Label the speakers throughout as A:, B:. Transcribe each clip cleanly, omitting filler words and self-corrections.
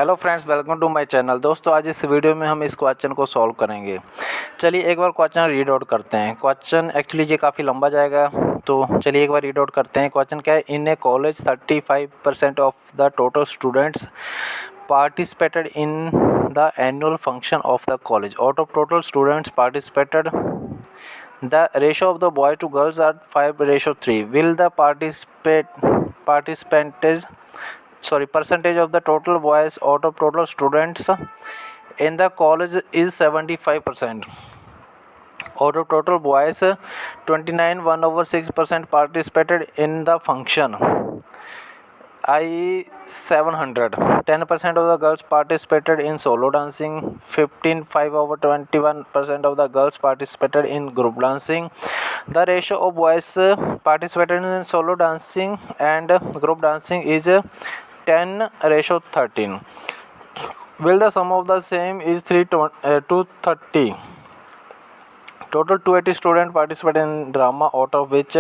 A: Hello friends, welcome to my channel. दोस्तों, आज इस वीडियो में हम इस क्वेश्चन को सॉल्व करेंगे। चलिए एक बार क्वेश्चन रीड आउट करते हैं। क्वेश्चन एक्चुअली ये काफ़ी लंबा जाएगा, तो चलिए एक बार रीड आउट करते हैं। क्वेश्चन क्या है? In a college 35% of the total students participated in the annual function of the college. Out of total students participated, the ratio of the boy to girls are 5:3. Will the percentage of the total boys out of total students in the college is 75%. Out of total boys, 29 1/6% participated in the function, i.e. 700. 10% of the girls participated in solo dancing. 15 5/21% of the girls participated in group dancing. The ratio of boys participated in solo dancing and group dancing is 10:13. Will the sum of the same is 230. Total 280 students participated in drama, out of which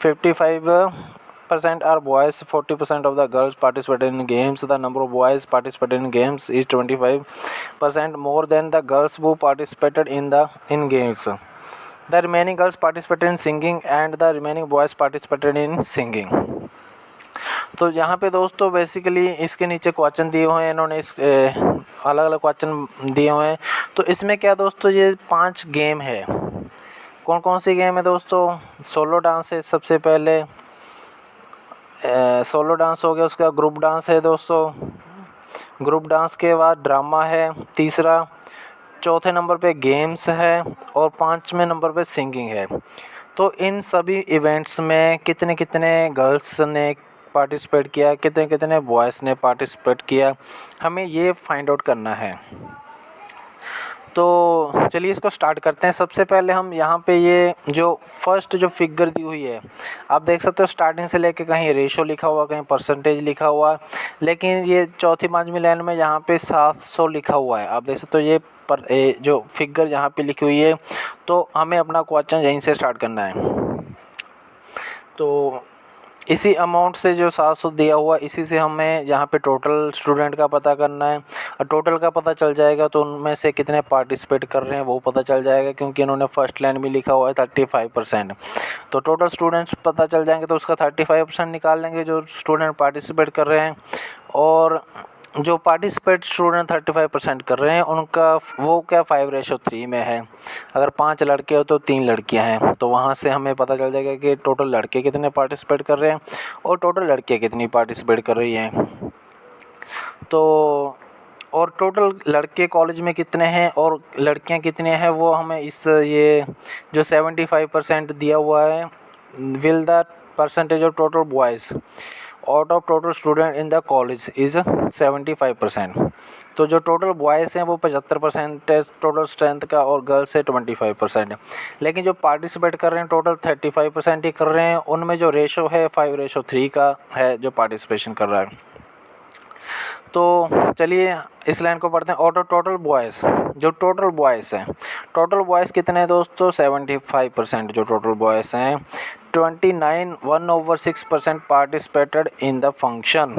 A: 55% are boys, 40% of the girls participated in games. The number of boys participated in games is 25% more than the girls who participated in games. The remaining girls participated in singing and the remaining boys participated in singing. तो यहाँ पे दोस्तों basically इसके नीचे question दिए हुए हैं, इन्होंने इस अलग अलग क्वेश्चन दिए हुए हैं। तो इसमें क्या दोस्तों, ये 5 गेम है। कौन कौन सी गेम है दोस्तों? सोलो डांस है सबसे पहले, सोलो डांस हो गया। उसका ग्रुप डांस है दोस्तों, ग्रुप डांस के बाद ड्रामा है तीसरा, चौथे नंबर पे गेम्स है और 5वें नंबर पे सिंगिंग है। तो इन सभी इवेंट्स में कितने कितने गर्ल्स ने पार्टिसिपेट किया, कितने कितने बॉयज़ ने पार्टिसिपेट किया, हमें ये फाइंड आउट करना है। तो चलिए इसको स्टार्ट करते हैं। सबसे पहले हम यहाँ पे ये जो फर्स्ट जो फिगर दी हुई है, आप देख सकते हो स्टार्टिंग से लेके कहीं रेशो लिखा हुआ, कहीं परसेंटेज लिखा हुआ, लेकिन ये चौथी पाँचवीं लाइन में यहाँ पे 700 लिखा हुआ है। आप देख सकते हो ये जो फिगर यहाँ पे लिखी हुई है। तो हमें अपना क्वेश्चन यहीं से स्टार्ट करना है। तो इसी अमाउंट से जो 700 दिया हुआ, इसी से हमें यहाँ पे टोटल स्टूडेंट का पता करना है। और टोटल का पता चल जाएगा तो उनमें से कितने पार्टिसिपेट कर रहे हैं वो पता चल जाएगा, क्योंकि इन्होंने फर्स्ट लाइन में लिखा हुआ है 35%। तो टोटल स्टूडेंट्स पता चल जाएंगे तो उसका 35% निकाल लेंगे जो स्टूडेंट पार्टिसिपेट कर रहे हैं। और जो पार्टिसिपेट स्टूडेंट 35% कर रहे हैं उनका वो क्या 5:3 में है। अगर 5 लड़के हो तो 3 लड़कियां हैं, तो वहाँ से हमें पता चल जाएगा कि टोटल लड़के कितने पार्टिसिपेट कर रहे हैं और टोटल लड़कियां कितनी पार्टिसिपेट कर रही हैं। तो और टोटल लड़के कॉलेज में कितने हैं और लड़कियां कितने हैं वो हमें इस ये जो 75% दिया हुआ है, will the percentage of total boys out of total student in the college is 75%। तो जो टोटल बॉयज़ हैं वो 75% है टोटल स्ट्रेंथ का और गर्ल्स है 25%। लेकिन जो पार्टिसिपेट कर रहे हैं टोटल 35% ही कर रहे हैं, उनमें जो रेशो है 5:3 का है जो पार्टिसिपेशन कर रहा है। तो चलिए इस लाइन को पढ़ते हैं। आउट ऑफ टोटल बॉयज़, जो टोटल बॉयज़ हैं, टोटल बॉयज़ कितने हैं दोस्तों? 75% जो टोटल बॉयज़ हैं। 29 1/6% पार्टिसिपेटेड इन द फंक्शन,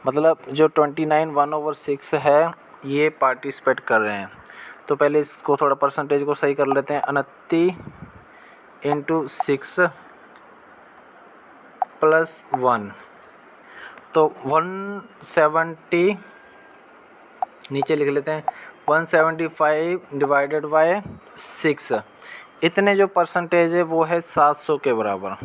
A: मतलब जो 29 1/6 है ये पार्टिसिपेट कर रहे हैं। तो पहले इसको थोड़ा परसेंटेज को सही कर लेते हैं। 29 × 6 + 1, तो 170, नीचे लिख लेते हैं 175 / 6। इतने जो परसेंटेज है वो है 700 के बराबर।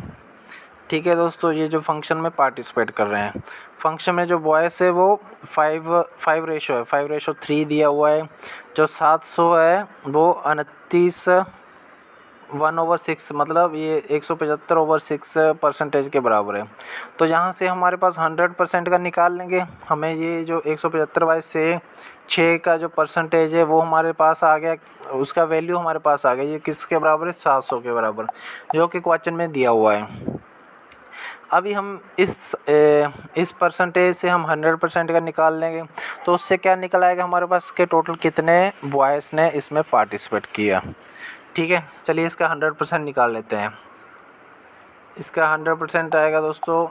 A: ठीक है दोस्तों, ये जो फंक्शन में पार्टिसिपेट कर रहे हैं, फंक्शन में जो बॉयज़ है वो 5 रेशो है, 5:3 दिया हुआ है। जो 700 है वो 29 1/6, मतलब ये 175/6 परसेंटेज के बराबर है। तो यहाँ से हमारे पास 100% का निकाल लेंगे। हमें ये जो 175/6 का जो परसेंटेज है वो हमारे पास आ गया, उसका वैल्यू हमारे पास आ गया। ये किसके बराबर है? 700 के बराबर, जो कि क्वेश्चन में दिया हुआ है। अभी हम इस परसेंटेज से हम 100% का निकाल लेंगे, तो उससे क्या निकल आएगा हमारे पास के टोटल कितने बॉयज़ ने इसमें पार्टिसिपेट किया। ठीक है, चलिए इसका 100% निकाल लेते हैं। इसका 100% आएगा दोस्तों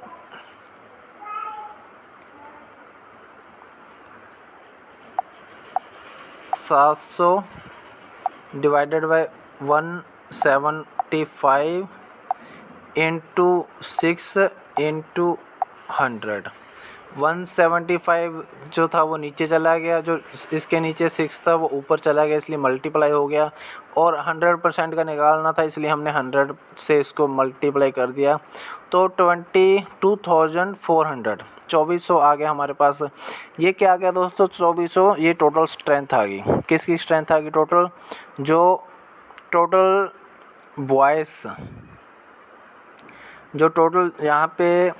A: 700 डिवाइडेड बाय 175 इंटू 6 इंटू 100। 175 जो था वो नीचे चला गया, जो इसके नीचे 6 था वो ऊपर चला गया, इसलिए मल्टीप्लाई हो गया। और 100% का निकालना था, इसलिए हमने 100 से इसको मल्टीप्लाई कर दिया, तो 22,400 2400 आ गया हमारे पास। ये क्या आ गया दोस्तों? 2400 ये टोटल स्ट्रेंथ आ गई। किसकी स्ट्रेंथ आ गई? टोटल जो टोटल बॉयज़, जो टोटल यहाँ पे,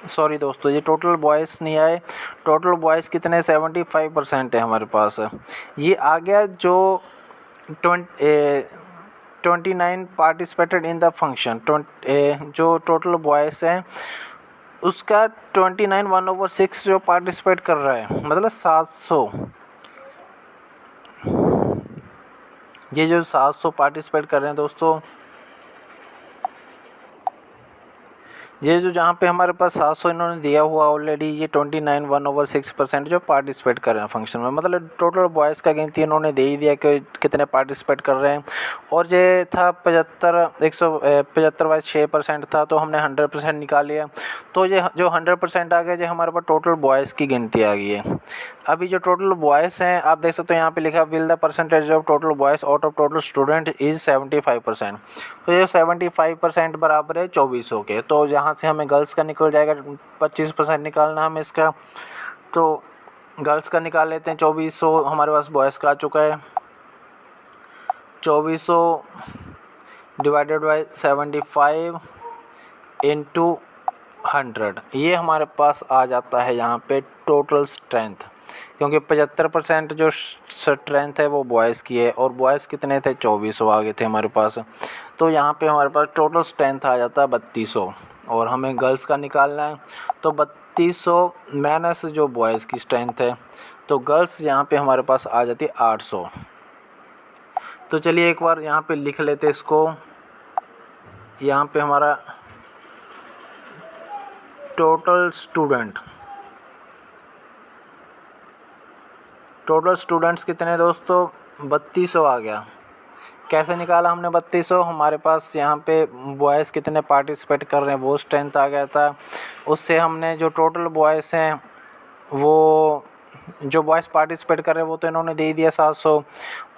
A: सॉरी दोस्तों, ये टोटल बॉयज़ नहीं आए। टोटल बॉयज़ कितने? 75% है हमारे पास। ये आ गया जो 29 पार्टिसिपेटेड इन द फंक्शन। जो टोटल बॉयज़ हैं उसका 29 1/6 जो पार्टिसिपेट कर रहा है, मतलब 700। ये जो 700 पार्टिसिपेट कर रहे हैं दोस्तों, ये जो जहाँ पे हमारे पास 700 इन्होंने दिया हुआ ऑलरेडी, ये 29 1/6% जो पार्टिसिपेट कर रहे हैं फंक्शन में, मतलब टोटल बॉयज़ का गिनती इन्होंने दे ही दिया कि कितने पार्टिसिपेट कर रहे हैं। और ये था 175/6% था, तो हमने 100% निकाल लिया, तो ये जो 100% आ गया, ये हमारे पास टोटल बॉयज़ की गिनती आ गई है। अभी जो टोटल बॉयज़ हैं, आप देख सकते हो यहाँ पे लिखा will the percentage of total boys out of total student is 75%। तो ये 75% बराबर है 2400 के। तो यहाँ से हमें गर्ल्स का निकल जाएगा, 25% निकालना हमें इसका, तो गर्ल्स का निकाल लेते हैं। 2400 हमारे पास बॉयज़ का आ चुका है। 2400 डिवाइडेड बाई 75 इंटू 100, ये हमारे पास आ जाता है यहाँ पे टोटल स्ट्रेंथ, क्योंकि 75% जो स्ट्रेंथ है वो बॉयज़ की है, और बॉयज़ कितने थे? 2400 आ गए थे हमारे पास। तो यहाँ पे हमारे पास टोटल स्ट्रेंथ आ जाता है 3200, और हमें गर्ल्स का निकालना है, तो 3200 माइनस जो बॉयज़ की स्ट्रेंथ है, तो गर्ल्स यहाँ पे हमारे पास आ जाती है 800। तो चलिए एक बार यहाँ पे लिख लेते इसको। यहाँ पे हमारा टोटल स्टूडेंट्स कितने दोस्तों? 3200 आ गया। कैसे निकाला हमने 3200? हमारे पास यहाँ पे बॉयज़ कितने पार्टिसिपेट कर रहे हैं वो स्ट्रेंथ आ गया था, उससे हमने जो टोटल बॉयज़ हैं, वो जो बॉयज़ पार्टिसिपेट कर रहे हैं वो तो इन्होंने दे ही दिया 700,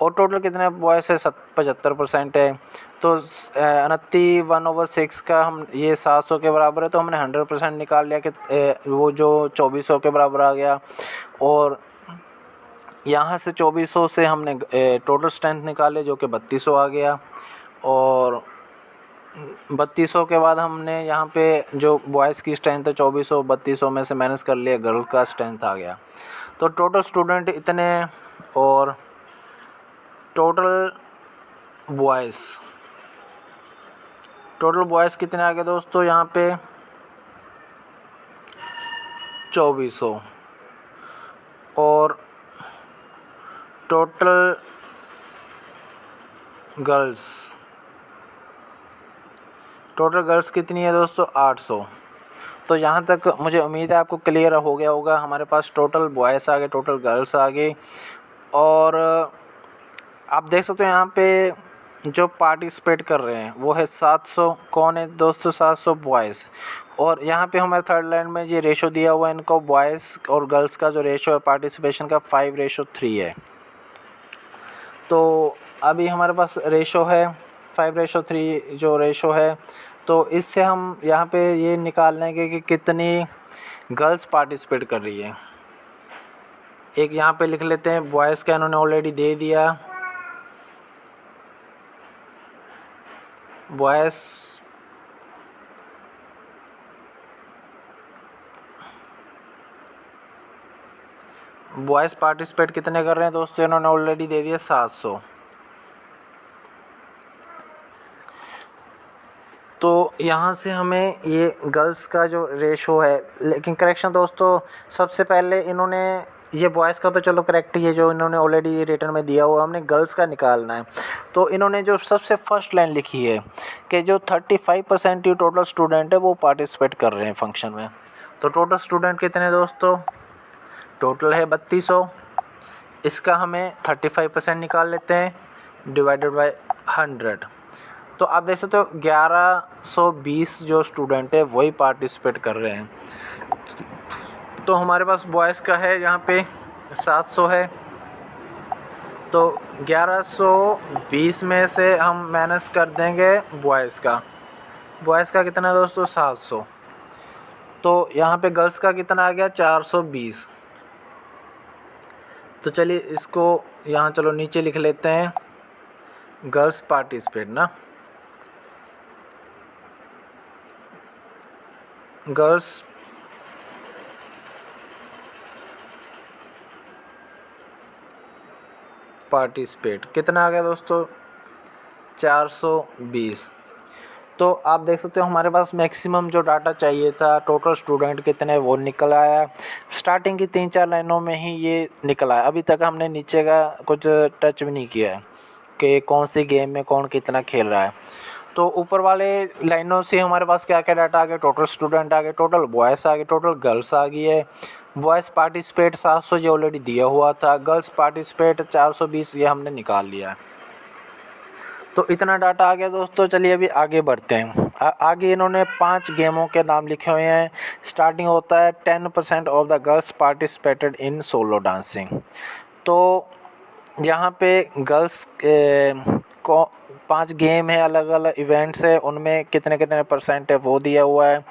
A: और टोटल कितने बॉयज़ है? 75% है। तो 29 1/6 का हम ये 700 के बराबर है, तो हमने 100% निकाल लिया कि वो जो 2400 के बराबर आ गया। और यहाँ से 2400 से हमने टोटल स्ट्रेंथ निकाले जो कि 3200 आ गया, और 3200 के बाद हमने यहाँ पे जो बॉयज़ की स्ट्रेंथ है 2400, 3200 में से माइनस कर लिया, गर्ल का स्ट्रेंथ आ गया। तो टोटल स्टूडेंट इतने, और टोटल बॉयज़ कितने आ गए दोस्तों? यहाँ पे 2400, और टोटल गर्ल्स कितनी है दोस्तों? 800। तो यहाँ तक मुझे उम्मीद है आपको क्लियर हो गया होगा। हमारे पास टोटल बॉयज़ आ गए, टोटल गर्ल्स आ गए, और आप देख सकते हो यहाँ पे जो पार्टिसिपेट कर रहे हैं वो है 700। कौन है दोस्तों? 700 बॉयज़। और यहाँ पे हमारे थर्ड लाइन में ये रेशो दिया हुआ है इनको, बॉयज़ और गर्ल्स का जो रेशो है पार्टिसिपेशन का 5:3 है। तो अभी हमारे पास रेशो है 5:3 जो रेशो है, तो इससे हम यहाँ पे ये निकाल लेंगे कि कितनी गर्ल्स पार्टिसिपेट कर रही है। एक यहाँ पे लिख लेते हैं, बॉयज़ का इन्होंने ऑलरेडी दे दिया, बॉयज़ पार्टिसिपेट कितने कर रहे हैं दोस्तों? इन्होंने ऑलरेडी दे दिया 700। तो यहाँ से हमें ये गर्ल्स का जो रेशो है, लेकिन करेक्शन दोस्तों, सबसे पहले इन्होंने ये बॉयज़ का तो चलो करेक्ट ही है, जो इन्होंने ऑलरेडी रिटर्न में दिया हुआ, हमने गर्ल्स का निकालना है। तो इन्होंने जो सबसे फर्स्ट लाइन लिखी है कि जो 35% जो टोटल स्टूडेंट है वो पार्टिसिपेट कर रहे हैं फंक्शन में। तो टोटल स्टूडेंट कितने दोस्तों? टोटल है 3200 इसका हमें 35% निकाल लेते हैं डिवाइडेड बाय 100। तो आप देख सकते हो 1120 जो स्टूडेंट है वही पार्टिसिपेट कर रहे हैं। तो हमारे पास बॉयज़ का है यहाँ पे 700 है, तो 1120 में से हम माइनस कर देंगे बॉयज़ का कितना है दोस्तों 700। तो यहाँ पे गर्ल्स का कितना आ गया 420। तो चलिए इसको यहाँ चलो नीचे लिख लेते हैं गर्ल्स पार्टिसिपेट ना, गर्ल्स पार्टिसिपेट कितना आ गया दोस्तों 420। तो आप देख सकते हो हमारे पास मैक्सिमम जो डाटा चाहिए था टोटल स्टूडेंट कितने वो निकल आया। स्टार्टिंग की 3-4 लाइनों में ही ये निकल आया। अभी तक हमने नीचे का कुछ टच भी नहीं किया है कि कौन सी गेम में कौन कितना खेल रहा है। तो ऊपर वाले लाइनों से हमारे पास क्या क्या डाटा आ गया, टोटल स्टूडेंट आ गए, टोटल बॉयज़ आ गए, टोटल गर्ल्स आ गई है। बॉयज़ पार्टिसिपेट 700 ये ऑलरेडी दिया हुआ था, गर्ल्स पार्टिसिपेट 420 ये हमने निकाल लिया। तो इतना डाटा आ गया दोस्तों। चलिए अभी आगे बढ़ते हैं। आगे इन्होंने 5 गेमों के नाम लिखे हुए हैं। स्टार्टिंग होता है 10% of the girls participated in solo dancing. तो यहाँ पे गर्ल्स को 5 गेम है, अलग अलग इवेंट्स है, उनमें कितने कितने परसेंट है वो दिया हुआ है।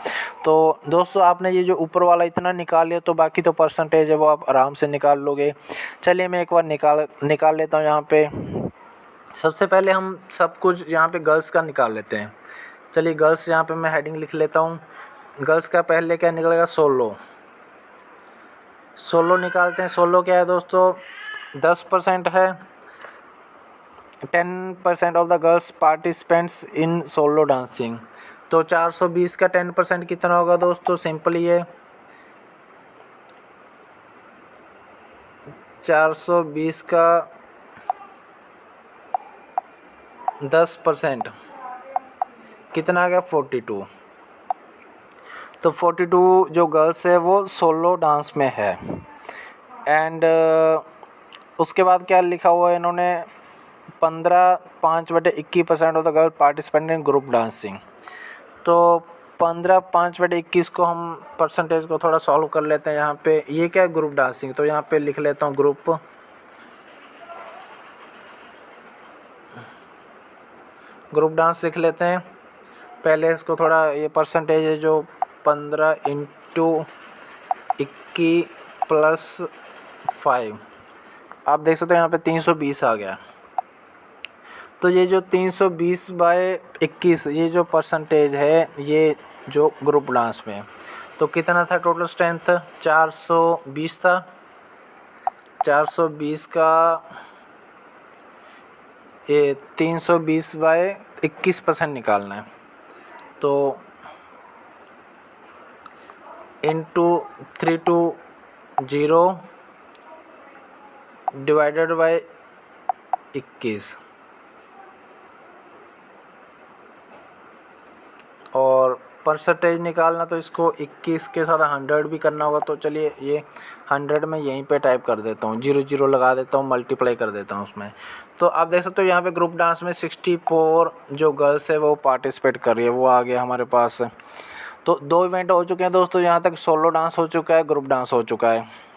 A: तो दोस्तों आपने ये जो ऊपर वाला इतना निकाल लिया तो बाकी तो परसेंटेज है वो आप आराम से निकाल लोगे। चलिए मैं एक बार निकाल लेता हूँ। यहाँ पे सबसे पहले हम सब कुछ यहाँ पे गर्ल्स का निकाल लेते हैं। चलिए गर्ल्स यहाँ पे मैं हेडिंग लिख लेता हूँ। गर्ल्स का पहले क्या निकलेगा सोलो निकालते हैं। सोलो क्या है दोस्तों 10% है। 10% of the girls participants in solo dancing. तो 420 का 10% कितना होगा दोस्तों, सिंपली है 420 का 10% कितना आ गया 42। तो 42 जो गर्ल्स है वो सोलो डांस में है। एंड उसके बाद क्या लिखा हुआ है इन्होंने 5/21% of the girl participant in group dancing. तो 15/5/21 को हम परसेंटेज को थोड़ा सॉल्व कर लेते हैं। यहाँ पे ये क्या है ग्रुप डांसिंग, तो यहाँ पे लिख लेता हूँ ग्रुप डांस लिख लेते हैं। पहले इसको थोड़ा ये परसेंटेज है जो 15 × 21 + 5 आप देख सकते हो यहाँ पे 320 आ गया। तो ये जो 320/21 ये जो परसेंटेज है ये जो ग्रुप डांस में, तो कितना था टोटल स्ट्रेंथ 420 था। 420 का ये 320/21% निकालना है। तो इंटू 320 डिवाइडेड बाय 21 और परसेंटेज निकालना, तो इसको 21 के साथ 100 भी करना होगा। तो चलिए ये 100 में यहीं पे टाइप कर देता हूँ, 0 लगा देता हूँ, मल्टीप्लाई कर देता हूँ उसमें। तो आप देख सकते हो यहाँ पे ग्रुप डांस में 64 जो गर्ल्स है वो पार्टिसिपेट कर रही है, वो आ गया हमारे पास। तो 2 इवेंट हो चुके हैं दोस्तों। यहाँ तक सोलो डांस हो चुका है, ग्रुप डांस हो चुका है।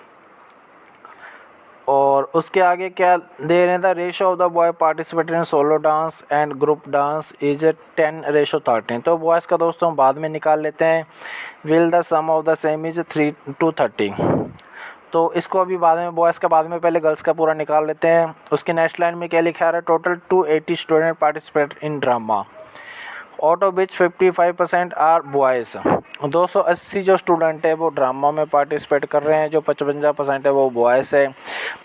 A: और उसके आगे क्या दे रहे हैं, the ratio of the boy participated in solo dance and group dance is 10:13। तो बॉयज़ का दोस्तों हम बाद में निकाल लेते हैं। Will the sum of the same is 3:30। तो इसको अभी बाद में बॉयज़ का बाद में, पहले गर्ल्स का पूरा निकाल लेते हैं। उसके नेक्स्ट लाइन में क्या लिखा है, total 280 student participate in drama out of which 55% are boys. 280 जो स्टूडेंट है वो ड्रामा में पार्टिसिपेट कर रहे हैं, जो 55% है वो बॉयज़ है।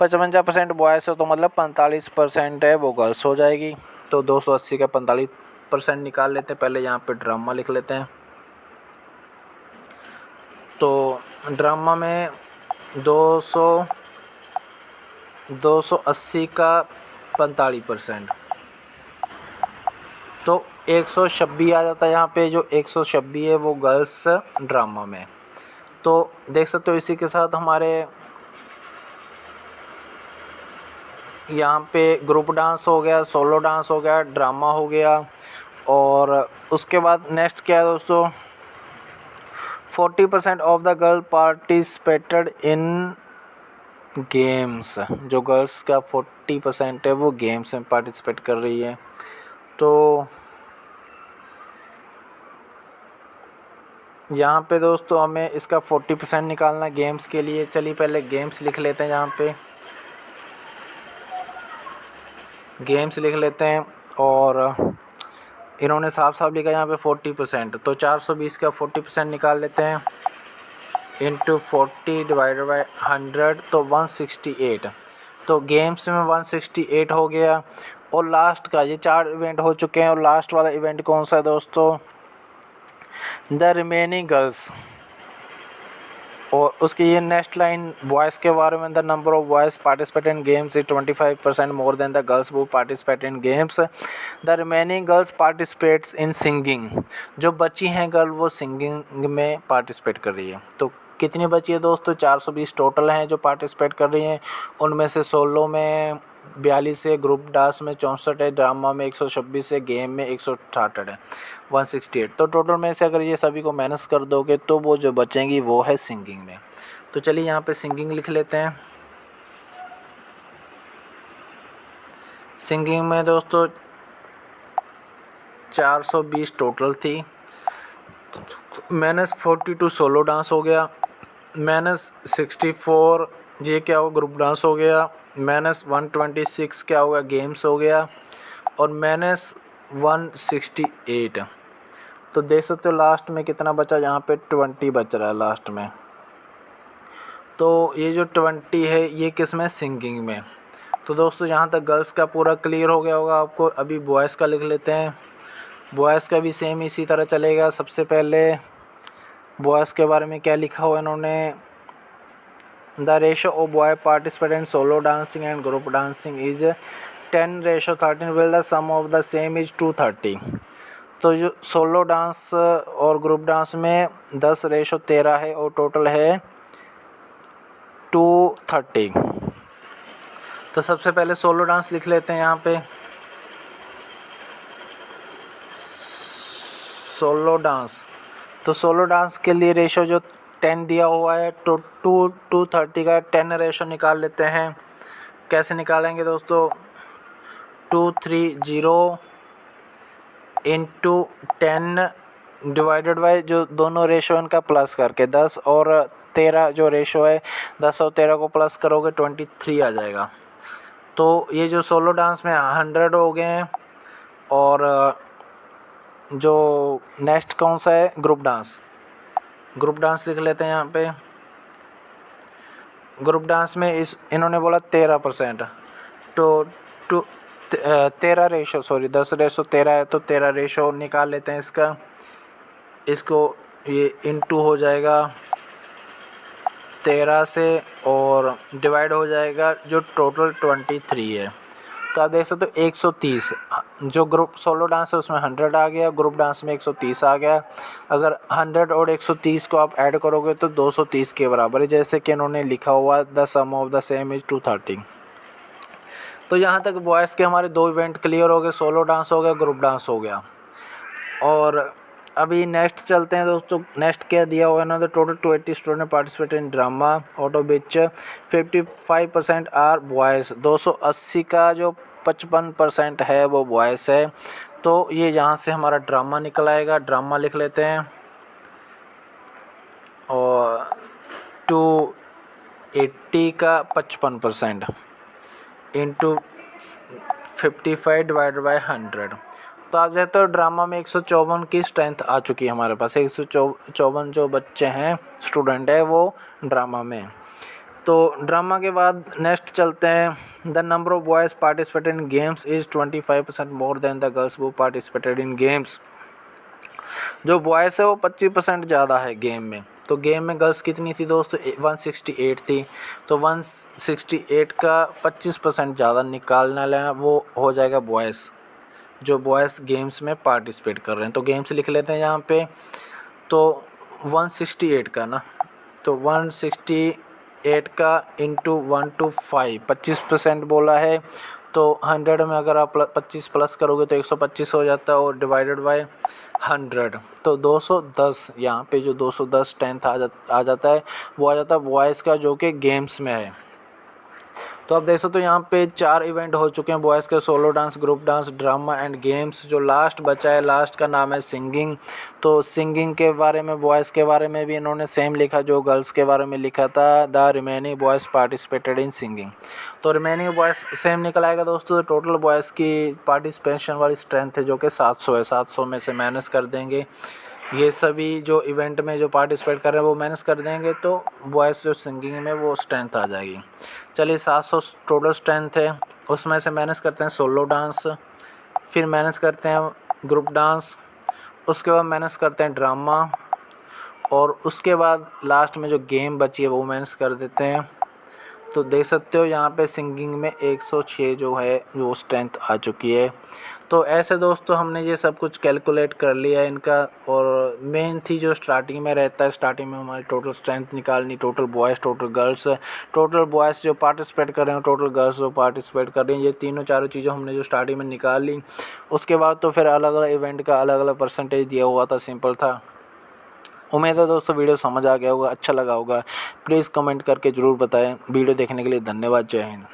A: 55% बॉयज़ है तो मतलब 45% है वो गर्ल्स हो जाएगी। तो 280 का 45% निकाल लेते हैं। पहले यहाँ पे ड्रामा लिख लेते हैं। तो ड्रामा में 280 का 45% तो 126 आ जाता है। यहाँ पे जो 126 है वो गर्ल्स ड्रामा में। तो देख सकते हो इसी के साथ हमारे यहाँ पे ग्रुप डांस हो गया, सोलो डांस हो गया, ड्रामा हो गया। और उसके बाद नेक्स्ट क्या है दोस्तों, 40% of the girl participated in games. जो गर्ल्स का 40% है वो गेम्स में पार्टिसिपेट कर रही है। तो यहाँ पे दोस्तों हमें इसका 40% निकालना गेम्स के लिए। चलिए पहले गेम्स लिख लेते हैं, यहाँ पे गेम्स लिख लेते हैं। और इन्होंने साफ साफ लिखा यहाँ पे 40%, तो 420 का 40% निकाल लेते हैं इंटू 40 डिवाइडेड बाई 100, तो 168। तो गेम्स में 168 हो गया। और लास्ट का, ये 4 इवेंट हो चुके हैं और लास्ट वाला इवेंट कौन सा है दोस्तों, द रिमेनिंग गर्ल्स। और उसकी ये नेक्स्ट लाइन बॉयज़ के बारे में, the number of boys participate in games is 25% more than the girls who participate in games. The remaining girls participates in singing. जो बची हैं गर्ल वो सिंगिंग में पार्टिसिपेट कर रही है। तो कितनी बची है दोस्तों, 420 टोटल हैं जो पार्टिसिपेट कर रही हैं। उनमें से सोलो में 42 है, ग्रुप डांस में 64 है, ड्रामा में 126 है, गेम में 168 है, 168। तो टोटल में से अगर ये सभी को माइनस कर दोगे तो वो जो बचेंगी वो है सिंगिंग में। तो चलिए यहाँ पे सिंगिंग लिख लेते हैं। सिंगिंग में दोस्तों 420 टोटल थी, -42 सोलो डांस हो गया, -64 ये क्या हो ग्रुप डांस हो गया, -126 क्या होगा गेम्स हो गया, और -168। तो देख सकते हो लास्ट में कितना बचा, यहाँ पे 20 बच रहा है लास्ट में। तो ये जो 20 है ये किस में, सिंगिंग में। तो दोस्तों यहाँ तक गर्ल्स का पूरा क्लियर हो गया होगा आपको। अभी बॉयज़ का लिख लेते हैं। बॉयज़ का भी सेम इसी तरह चलेगा। सबसे पहले बॉयज़ के बारे में क्या लिखा हुआ इन्होंने, the ratio of boy participate in solo dancing and group dancing is 10:13 will the sum of the same is 230। तो जो सोलो डांस और ग्रुप डांस में 10:13 है और टोटल है 230। तो सबसे पहले सोलो डांस लिख लेते हैं यहाँ पे। सोलो डांस, तो सोलो डांस के लिए रेशो जो 10 दिया हुआ है, तो 230 का 10 रेशो निकाल लेते हैं। कैसे निकालेंगे दोस्तों, 230 इंटू 10 डिवाइडेड बाई जो दोनों रेशो इनका प्लस करके 10 और 13 जो रेशो है, 10 और 13 को प्लस करोगे 23 आ जाएगा। तो ये जो सोलो डांस में 100 हो गए हैं। और जो नेक्स्ट कौन सा है, ग्रुप डांस। ग्रुप डांस लिख लेते हैं यहाँ पे। ग्रुप डांस में इन्होंने बोला 13%, तो 13 रेशो, सॉरी 10:13 है, तो 13 रेशो निकाल लेते हैं इसका। इसको ये इंटू हो जाएगा 13 से और डिवाइड हो जाएगा जो टोटल 23 है। तो आप देख सकते हो 130, जो ग्रुप सोलो डांस है उसमें 100 आ गया, ग्रुप डांस में 130 आ गया। अगर 100 और 130 को आप ऐड करोगे तो 230 के बराबर है, जैसे कि इन्होंने लिखा हुआ the sum of the same is 230। तो यहाँ तक बॉयज़ के हमारे 2 इवेंट क्लियर हो गए, सोलो डांस हो गया, ग्रुप डांस हो गया। और अभी नेक्स्ट चलते हैं दोस्तों। नेक्स्ट क्या दिया हुआ है ना, the total 280 student participate in drama out of which 55% are boys. 280 का जो 55% है वो बॉयज़ है। तो ये यहाँ से हमारा ड्रामा निकल आएगा। ड्रामा लिख लेते हैं। और 280 का 55% इंटू 55 डिवाइड बाई 100। तो आप देखते हो ड्रामा में 154 की स्ट्रेंथ आ चुकी है हमारे पास। 154 जो बच्चे हैं, स्टूडेंट है, वो ड्रामा में। तो ड्रामा के बाद नेक्स्ट चलते हैं। The number of boys participate in games is 25% more than the girls वो पार्टिसिपेटेड इन गेम्स। जो बॉयज़ है वो 25% ज़्यादा है गेम में। तो गेम में गर्ल्स कितनी थी दोस्तों, 168 थी। तो 168 का 25% ज़्यादा निकालना लेना, वो हो जाएगा बॉयज़, जो बॉयज़ गेम्स में पार्टिसिपेट कर रहे हैं। तो गेम्स लिख लेते हैं यहाँ पे। तो 168 का ना, तो 168 8 का इंटू 1 to 5 25% बोला है। तो 100 में अगर आप 25 प्लस करोगे तो 125 हो जाता है और डिवाइडेड बाय 100 तो 210। यहाँ पे जो 210 10th आ जाता है वो आ जाता है बॉयज़ का, जो कि गेम्स में है। तो आप देख सकते हो यहाँ पे 4 इवेंट हो चुके हैं बॉयज़ के, solo dance, group dance, drama and games. जो लास्ट बचा है, लास्ट का नाम है सिंगिंग। तो सिंगिंग के बारे में, बॉयज़ के बारे में भी इन्होंने सेम लिखा जो गर्ल्स के बारे में लिखा था, the remaining boys participated in singing. तो रिमेनिंग बॉयज़ सेम निकल आएगा दोस्तों। टोटल बॉयज़ की पार्टिसिपेशन वाली स्ट्रेंथ है जो कि 700 है। 700 में से माइनस कर देंगे, ये सभी जो इवेंट में जो पार्टिसिपेट कर रहे हैं वो माइनस कर देंगे तो बॉयज़ जो सिंगिंग में वो स्ट्रेंथ आ जाएगी। चलिए 700 टोटल स्ट्रेंथ है, उसमें से माइनस करते हैं सोलो डांस, फिर माइनस करते हैं ग्रुप डांस, उसके बाद माइनस करते हैं ड्रामा, और उसके बाद लास्ट में जो गेम बची है वो माइनस कर देते हैं। तो देख सकते हो यहाँ पे सिंगिंग में 106 जो है वो स्ट्रेंथ आ चुकी है। तो ऐसे दोस्तों हमने ये सब कुछ कैलकुलेट कर लिया है इनका। और मेन थी जो स्टार्टिंग में रहता है, स्टार्टिंग में हमारी टोटल स्ट्रेंथ निकालनी, total boys, total girls, total boys जो पार्टिसिपेट कर रहे हैं, टोटल गर्ल्स जो पार्टिसिपेट कर रही हैं। ये तीनों चारों चीज़ें हमने जो स्टार्टिंग में निकाल ली। उसके बाद तो फिर अलग अलग इवेंट का अलग अलग परसेंटेज दिया हुआ था, सिंपल था। उम्मीद है दोस्तों वीडियो समझ आ गया होगा, अच्छा लगा होगा। प्लीज़ कमेंट करके ज़रूर बताएं। वीडियो देखने के लिए धन्यवाद। जय हिंद।